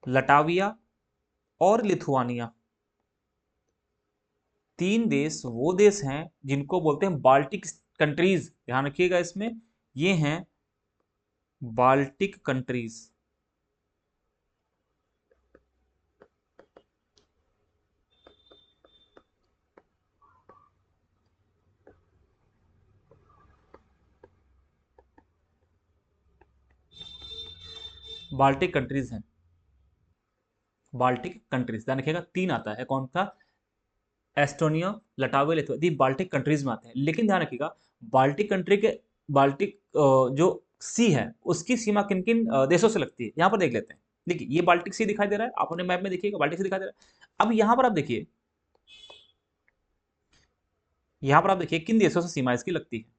लटाविया और लिथुआनिया। 3 देश वो देश हैं जिनको बोलते हैं बाल्टिक कंट्रीज, ध्यान रखिएगा इसमें, ये हैं बाल्टिक कंट्रीज। बाल्टिक कंट्रीज हैं, बाल्टिक कंट्रीज ध्यान रखिएगा, 3 आता है, कौन सा, एस्टोनिया, लटाविया, लिथुआनिया, ये बाल्टिक कंट्रीज में आते हैं। लेकिन ध्यान रखिएगा बाल्टिक कंट्री के, बाल्टिक जो सी है उसकी सीमा किन किन देशों से लगती है, यहाँ पर देख लेते हैं। देखिए ये बाल्टिक सी दिखाई दे रहा है, आप अपने मैप में देखिएगा बाल्टिक सी दिखाई दे रहा है। अब यहाँ पर आप देखिए, यहाँ पर आप देखिए किन देशों से सीमा इसकी लगती है।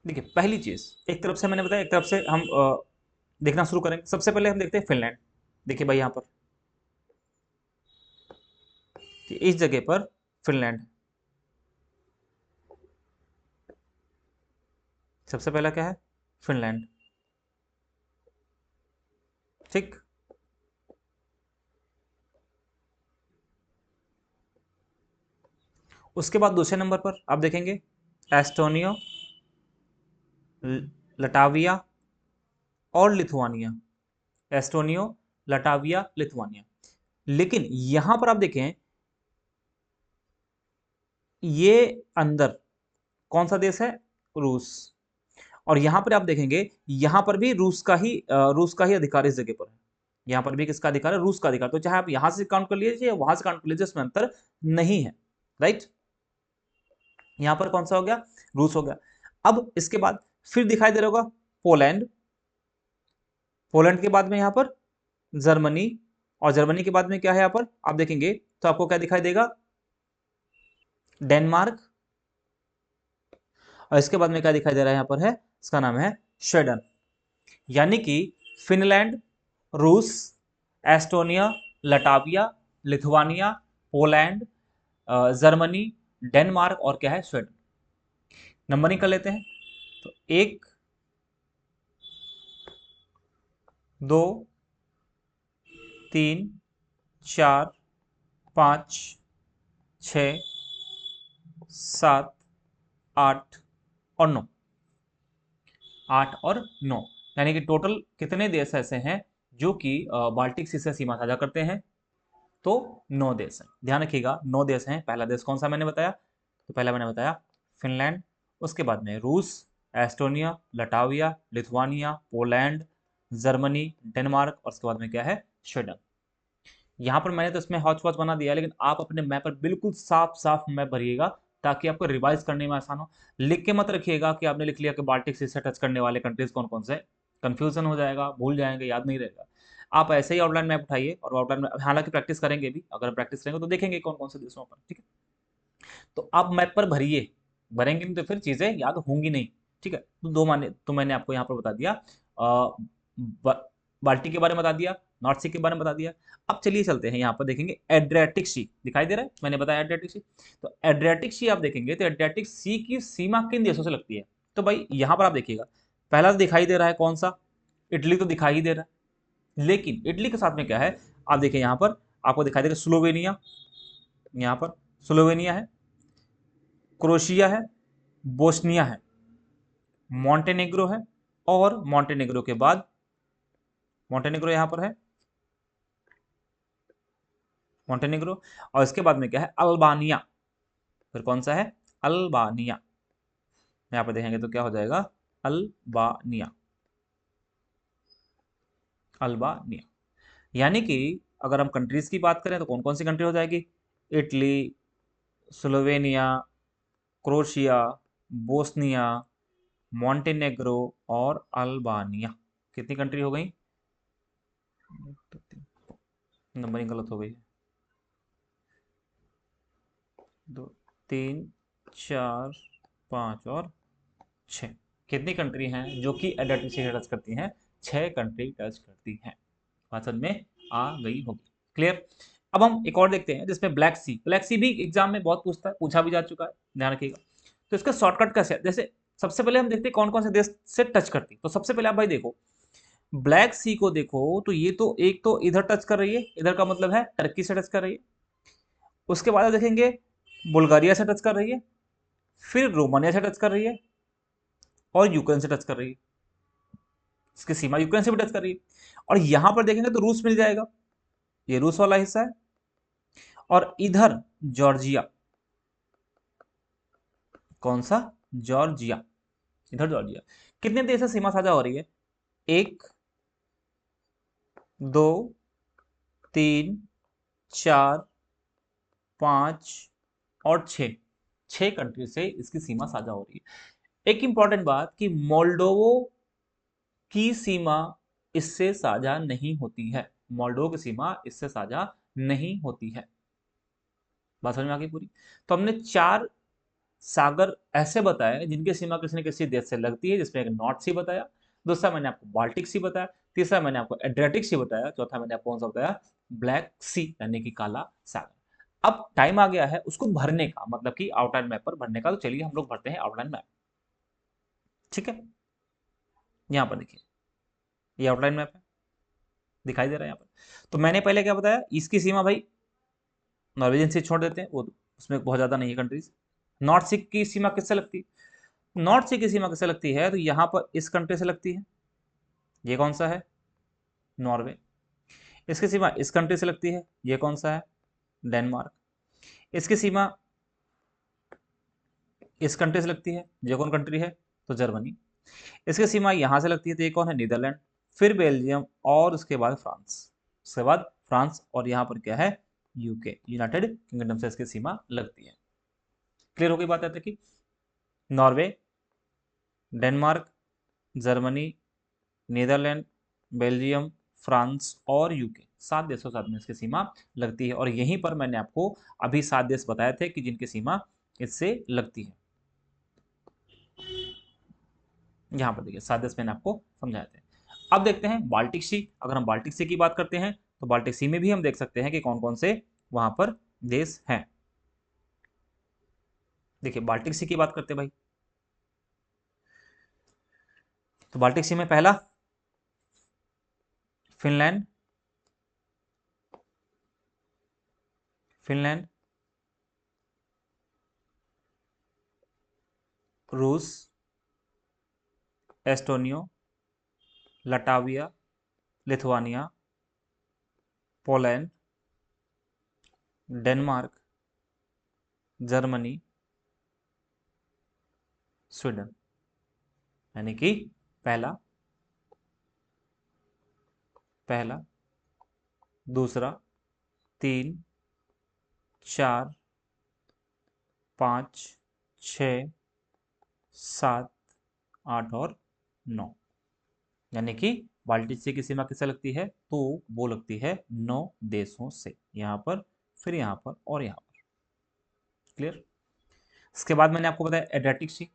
देखिए पहली चीज, एक तरफ से मैंने बताया, एक तरफ से हम देखना शुरू करेंगे। सबसे पहले हम देखते हैं फिनलैंड। देखिए भाई यहाँ पर कि इस जगह पर फिनलैंड, सबसे पहला क्या है, फिनलैंड, ठीक। उसके बाद दूसरे नंबर पर आप देखेंगे एस्टोनियो, लटाविया और लिथुआनिया, एस्टोनियो, लटाविया, लिथुआनिया। लेकिन यहां पर आप देखें, ये अंदर कौन सा देश है, रूस। और यहां पर आप देखेंगे, यहां पर भी रूस का ही अधिकार इस जगह पर है। यहां पर भी किसका अधिकार है, रूस का अधिकार। तो चाहे आप यहां से काउंट कर लीजिए या वहां से काउंट कर लीजिए, उसमें अंतर नहीं है, राइट। यहां पर कौन सा हो गया, रूस हो गया। अब इसके बाद फिर दिखाई दे रहा होगा पोलैंड, पोलैंड के बाद में यहां पर जर्मनी, और जर्मनी के बाद में क्या है यहां पर आप देखेंगे तो आपको क्या दिखाई देगा, डेनमार्क, और इसके बाद में क्या दिखाई दे रहा है यहां पर है, इसका नाम है स्वीडन। यानी कि फिनलैंड, रूस, Estonia, Latvia, Lithuania, Poland, Germany, Denmark और क्या है, स्वीडन। नंबरिंग कर लेते हैं। तो 1, 2, 3, 4, 5, 6, 7, 8 और 9, 8 और 9, यानी कि टोटल कितने देश ऐसे हैं जो कि बाल्टिक सी से सीमा साझा करते हैं? तो 9 देश हैं। ध्यान रखिएगा 9 देश हैं। पहला देश कौन सा मैंने बताया? तो पहला मैंने बताया फिनलैंड, उसके बाद में रूस, Estonia, Latvia, Lithuania, Poland, Germany, Denmark और उसके बाद में क्या है? स्वीडन। यहाँ पर मैंने तो इसमें हौच पौच बना दिया, लेकिन आप अपने मैप पर बिल्कुल साफ साफ मैप भरिएगा ताकि आपको रिवाइज करने में आसान हो। लिख के मत रखिएगा कि आपने लिख लिया कि बाल्टिक सी से टच करने वाले कंट्रीज कौन कौन से, कंफ्यूजन हो जाएगा, भूल जाएंगे, याद नहीं रहेगा। आप ऐसे ही आउटलाइन मैप उठाइए और आउटलाइन में हालांकि प्रैक्टिस करेंगे भी, अगर प्रैक्टिस करेंगे तो देखेंगे कौन कौन से देशों पर, ठीक है। तो आप मैप पर भरिए, भरेंगे नहीं तो फिर चीजें याद होंगी नहीं, ठीक है। तो दो माने तो मैंने आपको यहाँ पर बता दिया, बाल्टी के बारे में बता दिया, नॉर्थ सी के बारे में बता दिया। अब चलिए चलते हैं, यहाँ पर देखेंगे एड्रियाटिक सी दिखाई दे रहा है, मैंने बताया एड्रियाटिक सी। तो एड्रियाटिक सी आप देखेंगे तो एड्रियाटिक सी की सीमा किन देशों से लगती है? तो भाई यहाँ पर आप देखिएगा, पहला तो दिखाई दे रहा है कौन सा? इटली तो दिखाई ही दे रहा है, लेकिन इटली के साथ में क्या है? आप देखिए यहाँ पर आपको दिखाई देगा स्लोवेनिया, यहाँ पर स्लोवेनिया है, क्रोशिया है, बोस्निया है, मॉन्टेनेग्रो है, और मॉन्टेनेग्रो के बाद मॉन्टेनेग्रो यहाँ पर है, मॉन्टेनेग्रो, और इसके बाद में क्या है? अल्बानिया। फिर कौन सा है? अल्बानिया। यहाँ पर देखेंगे तो क्या हो जाएगा? Albania, Albania. यानी कि अगर हम कंट्रीज की बात करें तो कौन कौन सी कंट्री हो जाएगी? Italy, Slovenia, crochet, Bosnia, Montenegro और अल्बानिया। कितनी कंट्री हो गई? नंबरिंग गलत हो गई। 2, 3, 4, 5 और 6। कितनी कंट्री हैं जो कि एडल्ट से टच करती हैं? 6 कंट्री टच करती हैं। बात समझ में आ गई होगी, क्लियर। अब हम एक और देखते हैं जिसमें ब्लैक सी, ब्लैक सी भी एग्जाम में बहुत पूछता है, पूछा भी जा चुका है, ध्यान रखिएगा। तो इसका शॉर्टकट कैसे? जैसे सबसे पहले हम देखते हैं कौन कौन से देश से टच करती है। तो सबसे पहले आप भाई देखो ब्लैक सी को, देखो तो ये तो एक तो इधर टच कर रही है, इधर का मतलब है टर्की से टच कर रही है। उसके बाद देखेंगे बुल्गारिया से टच कर रही है, फिर रोमानिया से टच कर रही है, और यूक्रेन से टच कर रही है। इसकी सीमा यूक्रेन से भी टच कर रही है। और यहां पर देखेंगे तो रूस मिल जाएगा, ये रूस वाला हिस्सा है, और इधर जॉर्जिया। कौन सा? जॉर्जिया, इधर जॉर्जिया। कितने देश से सीमा साझा हो रही है? 1, 2, 3, 4, 5 और 6, 6 कंट्री से इसकी सीमा साझा हो रही है। एक इंपॉर्टेंट बात कि मोल्डोवो की सीमा इससे साझा नहीं होती है, मोल्डोवो की सीमा इससे साझा नहीं होती है। बात समझ में आ गई पूरी? तो हमने 4 सागर ऐसे बताए जिनकी सीमा किसी न किसी देश से लगती है, जिसमें एक नॉर्थ सी बताया, दूसरा मैंने आपको बाल्टिक सी बताया, तीसरा मैंने आपको एड्रियाटिक सी बताया, चौथा मैंने आपको कौन सा बताया? ब्लैक सी, यानी कि काला सागर। अब टाइम आ गया है उसको भरने का, मतलब कि आउटलाइन मैप पर भरने का। तो चलिए हम लोग भरते हैं आउटलाइन मैप, ठीक है। यहाँ पर देखिए, ये आउटलाइन मैप है, दिखाई दे रहा है यहाँ पर। तो मैंने पहले क्या बताया? इसकी सीमा भाई नॉर्वेजियन सी छोड़ देते हैं, वो उसमें बहुत ज्यादा नहीं है कंट्रीज। नॉर्थ सी की सीमा किससे लगती है? नॉर्थ सी की सीमा किससे लगती है? तो यहां पर इस कंट्री से लगती है, ये कौन सा है? नॉर्वे। इसकी सीमा इस कंट्री से लगती है, ये कौन सा है? डेनमार्क। इसकी सीमा इस कंट्री से लगती है, ये कौन कंट्री है? तो जर्मनी। इसकी सीमा यहां से लगती है, तो ये कौन है? नीदरलैंड। फिर बेल्जियम, और उसके बाद फ्रांस, उसके बाद फ्रांस, और यहां पर क्या है? यूके, यूनाइटेड किंगडम से इसकी सीमा लगती है। क्लियर हो गई बात है कि Norway, Denmark, Germany, Netherland, Belgium, France और यूके, 7 देशों के साथ में इसकी सीमा लगती है। और यहीं पर मैंने आपको अभी 7 देश बताए थे कि जिनकी सीमा इससे लगती है। यहां पर देखिए 7 देश मैंने आपको समझाए थे। अब देखते हैं बाल्टिक सी। अगर हम बाल्टिक सी की बात करते हैं तो बाल्टिक सी में भी हम देख सकते हैं कि कौन कौन से वहां पर देश हैं। देखिए बाल्टिक सी की बात करते हैं भाई, तो बाल्टिक सी में पहला फिनलैंड, फिनलैंड, रूस, Estonia, Latvia, Lithuania, Poland, Denmark, Germany, Sweden. यानी कि पहला, पहला, दूसरा, 3, 4, 5, 6, 7, 8 और 9। यानी कि बाल्टिक सी की सीमा किससे लगती है? तो वो लगती है 9 देशों से, यहां पर, फिर यहां पर और यहां पर। क्लियर? इसके बाद मैंने आपको बताया एड्रियाटिक सी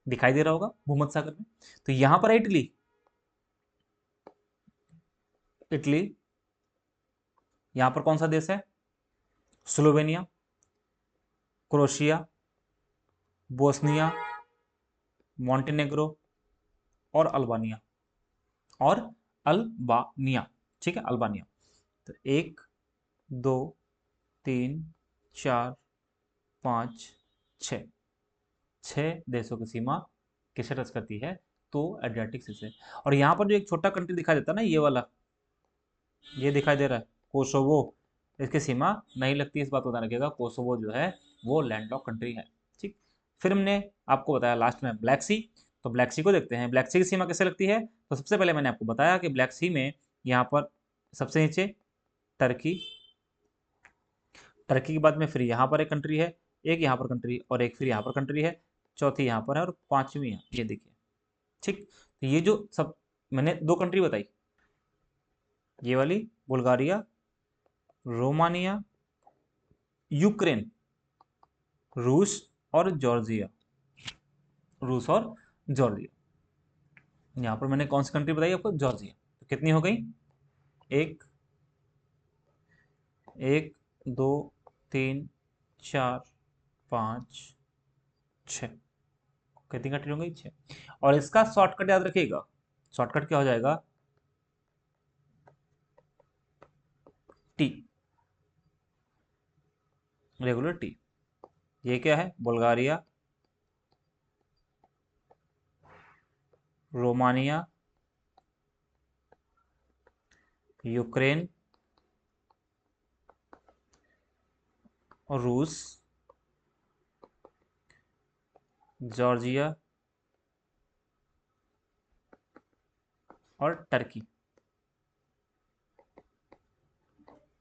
दिखाई दे रहा होगा भूमध्य सागर में। तो यहां पर है इटली, इटली। यहां पर कौन सा देश है? स्लोवेनिया, क्रोएशिया, बोस्निया, मॉन्टेनेग्रो और अल्बानिया, और अल्बानिया। ठीक है, अल्बानिया। तो 1, 2, 3, 4, 5, 6, 6 देशों की सीमा किसे टच करती है? तो एड्रियाटिक सी से। और यहां पर जो एक छोटा कंट्री दिखाई देता है ना, ये वाला, ये दिखाई दे रहा है कोसोवो, इसकी सीमा नहीं लगती। इस बात को ध्यान रखिएगा, कोसोवो जो है वो लैंड लॉक कंट्री है। ठीक। फिर हमने आपको बताया लास्ट में ब्लैक सी। तो ब्लैक सी को देखते हैं, ब्लैक सी की सीमा कैसे लगती है? तो सबसे पहले मैंने आपको बताया कि ब्लैक सी में यहाँ पर सबसे नीचे टर्की, टर्की के बाद में फिर यहाँ पर एक कंट्री है, एक यहाँ पर कंट्री और एक फिर यहाँ पर कंट्री है, चौथी यहाँ पर है और पांचवी यहाँ, ये देखिए। ठीक। तो ये जो सब मैंने 2 कंट्री बताई, ये वाली बुल्गारिया, रोमानिया, यूक्रेन, रूस और जॉर्जिया, रूस और जॉर्जिया। यहां पर मैंने कौन सी कंट्री बताई आपको? जॉर्जिया। तो कितनी हो गई? 1, 1, 2, 3, 4, 5, 6। कितनी कंट्री हो गई? 6। और इसका शॉर्टकट याद रखिएगा, शॉर्टकट क्या हो जाएगा? T, regular T. ये क्या है? बुल्गारिया, रोमानिया, यूक्रेन और रूस, जॉर्जिया और टर्की,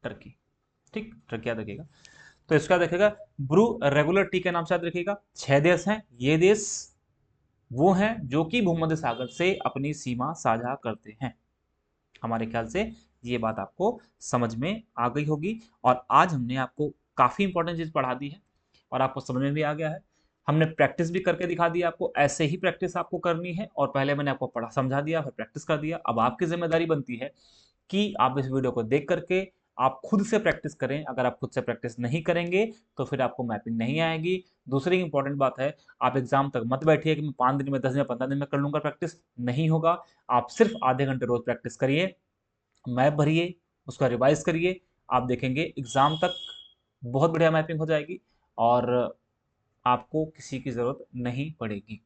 टर्की। ठीक, टर्की याद रखिएगा। तो इसका देखिएगा ब्रू रेगुलर टी के नाम से याद रखिएगा। 6 देश हैं। ये देश वो हैं जो कि भूमध्य सागर से अपनी सीमा साझा करते हैं। हमारे ख्याल से ये बात आपको समझ में आ गई होगी। और आज हमने आपको काफी इंपॉर्टेंट चीज पढ़ा दी है और आपको समझ में भी आ गया है। हमने प्रैक्टिस भी करके दिखा दिया आपको, ऐसे ही प्रैक्टिस आपको करनी है। और पहले मैंने आपको पढ़ा समझा दिया, फिर प्रैक्टिस कर दिया। अब आपकी जिम्मेदारी बनती है कि आप इस वीडियो को देख करके आप खुद से प्रैक्टिस करें। अगर आप खुद से प्रैक्टिस नहीं करेंगे तो फिर आपको मैपिंग नहीं आएगी। दूसरी इंपॉर्टेंट बात है, आप एग्जाम तक मत बैठिए कि मैं 5 दिन में, 10 दिन में, 15 दिन में कर लूंगा प्रैक्टिस। नहीं होगा। आप सिर्फ आधे घंटे रोज प्रैक्टिस करिए, मैप भरिए, उसका रिवाइज करिए। आप देखेंगे एग्जाम तक बहुत बढ़िया मैपिंग हो जाएगी और आपको किसी की जरूरत नहीं पड़ेगी।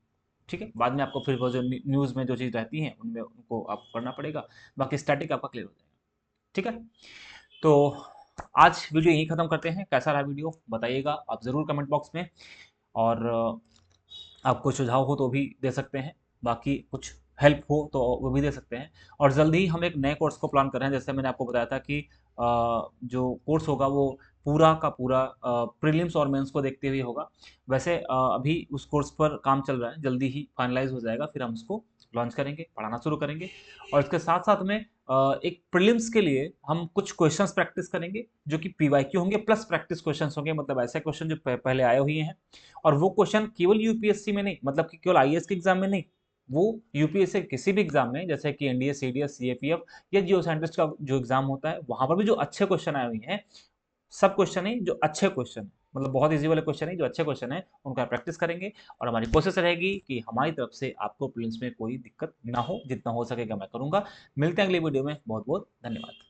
ठीक है, बाद में आपको फिर वो जो न्यूज़ में जो चीज़ रहती हैं उनमें उनको आपको करना पड़ेगा, बाकी स्टैटिक आपका क्लियर हो जाएगा। ठीक है, तो आज वीडियो यहीं ख़त्म करते हैं। कैसा रहा वीडियो बताइएगा आप ज़रूर कमेंट बॉक्स में। और आपको सुझाव हो तो भी दे सकते हैं, बाकी कुछ हेल्प हो तो वो भी दे सकते हैं। और जल्दी ही हम एक नए कोर्स को प्लान कर रहे हैं। जैसे मैंने आपको बताया था कि जो कोर्स होगा वो पूरा का पूरा प्रीलिम्स और मेंस को देखते हुए होगा। वैसे अभी उस कोर्स पर काम चल रहा है, जल्दी ही फाइनलाइज हो जाएगा, फिर हम उसको लॉन्च करेंगे, पढ़ाना शुरू करेंगे। और इसके साथ साथ में एक प्रीलिम्स के लिए हम कुछ क्वेश्चंस प्रैक्टिस करेंगे जो कि पीवाईक्यू होंगे प्लस प्रैक्टिस क्वेश्चंस होंगे। मतलब ऐसे क्वेश्चन जो पहले आए हुए हैं, और वो क्वेश्चन केवल यूपीएससी में नहीं, मतलब कि केवल आईएएस के एग्जाम में नहीं, वो यूपीएससी किसी भी एग्जाम में, जैसे कि एनडीए, सीडीएस, सीएपीएफ या जियो साइंटिस्ट का जो एग्जाम होता है, वहां पर भी जो अच्छे क्वेश्चन आए हुए हैं, सब क्वेश्चन नहीं, जो अच्छे क्वेश्चन, मतलब बहुत इजी वाले क्वेश्चन नहीं, जो अच्छे क्वेश्चन है उनका प्रैक्टिस करेंगे। और हमारी कोशिश रहेगी कि हमारी तरफ से आपको प्रीलिम्स में कोई दिक्कत ना हो, जितना हो सकेगा मैं करूंगा। मिलते हैं अगली वीडियो में। बहुत बहुत धन्यवाद।